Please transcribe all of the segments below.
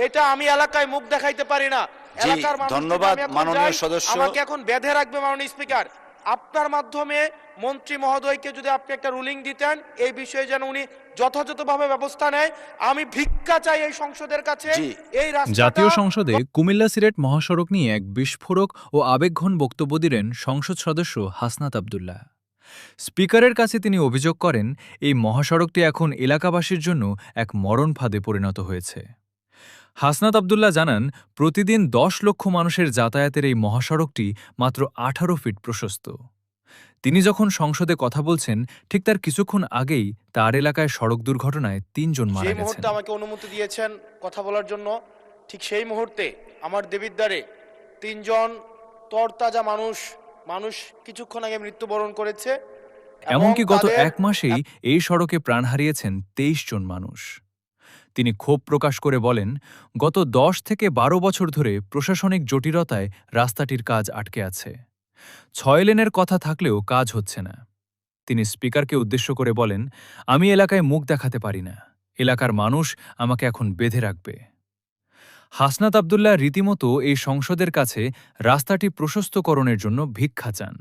এটা আমি এলাকায় মুখ দেখাইতে পারি না। জি, এলাকার মানুষ ধন্যবাদ মাননীয় সদস্য। আমাকে এখন বেঁধে রাখবে মাননীয় স্পিকার। আপনার মাধ্যমে মন্ত্রী মহোদয়কে যদি আপনি একটা রুলিং দিতেন এই বিষয়ে যেন উনি যথাযথভাবে ব্যবস্থা নেয়। আমি ভিক্ষা চাই এই সংসদের কাছে। এই রাস্তাটা জাতীয় সংসদে কুমিল্লা সিলেট মহাসড়ক নিয়ে এক বিস্ফোরক ও আবেগঘন বক্তব্য দিলেন সংসদ সদস্য হাসনাত আব্দুল্লাহ। স্পিকারের কাছে তিনি অভিযোগ করেন, এই মহাসড়কটি এখন এলাকাবাসীর জন্য এক মরণ ফাঁদে পরিণত হয়েছে। হাসনাত আব্দুল্লাহ জানান, প্রতিদিন ১০ লক্ষ মানুষের যাতায়াতের এই মহাসড়কটি মাত্র ১৮ ফিট প্রশস্ত। তিনি যখন সংসদে কথা বলছেন, ঠিক তার কিছুক্ষণ আগেই তার এলাকায় সড়ক দুর্ঘটনায় ৩ জন মারা যে গেছেন। মুহূর্তে আমাকে অনুমতি দিয়েছেন কথা বলার জন্য, ঠিক সেই মুহূর্তে আমার দেবিদ্বারে ৩ জন তরতাজা মানুষ কিছুক্ষণ আগে মৃত্যুবরণ করেছে। এমনকি গত এক মাসেই এই সড়কে প্রাণ হারিয়েছেন ২৩ জন মানুষ। তিনি ক্ষোভ প্রকাশ করে বলেন, গত ১০ থেকে ১২ বছর ধরে প্রশাসনিক জটিলতায় রাস্তাটির কাজ আটকে আছে। ৬ লেনের কথা থাকলেও কাজ হচ্ছে না। তিনি স্পিকারকে উদ্দেশ্য করে বলেন, আমি এলাকায় মুখ দেখাতে পারি না, এলাকার মানুষ আমাকে এখন বেঁধে রাখবে। হাসনাত আব্দুল্লাহ রীতিমতো এই সংসদের কাছে রাস্তাটি প্রশস্তকরণের জন্য ভিক্ষা চান।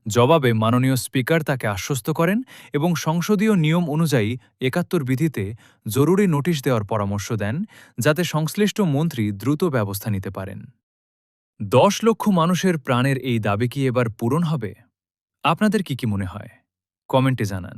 জবাবে মাননীয় স্পিকার তাকে আশ্বস্ত করেন এবং সংসদীয় নিয়ম অনুযায়ী ৭১ বিধিতে জরুরি নোটিশ দেওয়ার পরামর্শ দেন, যাতে সংশ্লিষ্ট মন্ত্রী দ্রুত ব্যবস্থা নিতে পারেন। ১০ লক্ষ মানুষের প্রাণের এই দাবি কি এবার পূরণ হবে? আপনাদের কি মনে হয়? কমেন্টে জানান।